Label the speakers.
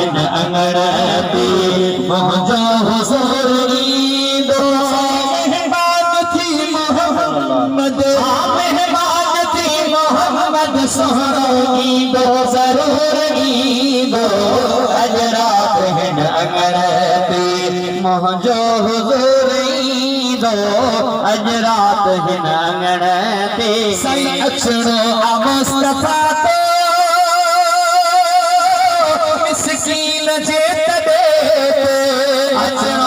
Speaker 1: हिन अंगड़ती मुंहिंजो हुज़ूर ईंदो मेहमान थी मोहम्मद मेहमान थी मोहम्मद सोहरो ईंदो ज़रूर ईंदो अज रात हिन अंगड़ती मुंहिंजो हुज़ूर ईंदो अज रात हिन अंगड़ती सही अचणो मुस्तफा तो मिस्कीन जे तॾे अचणो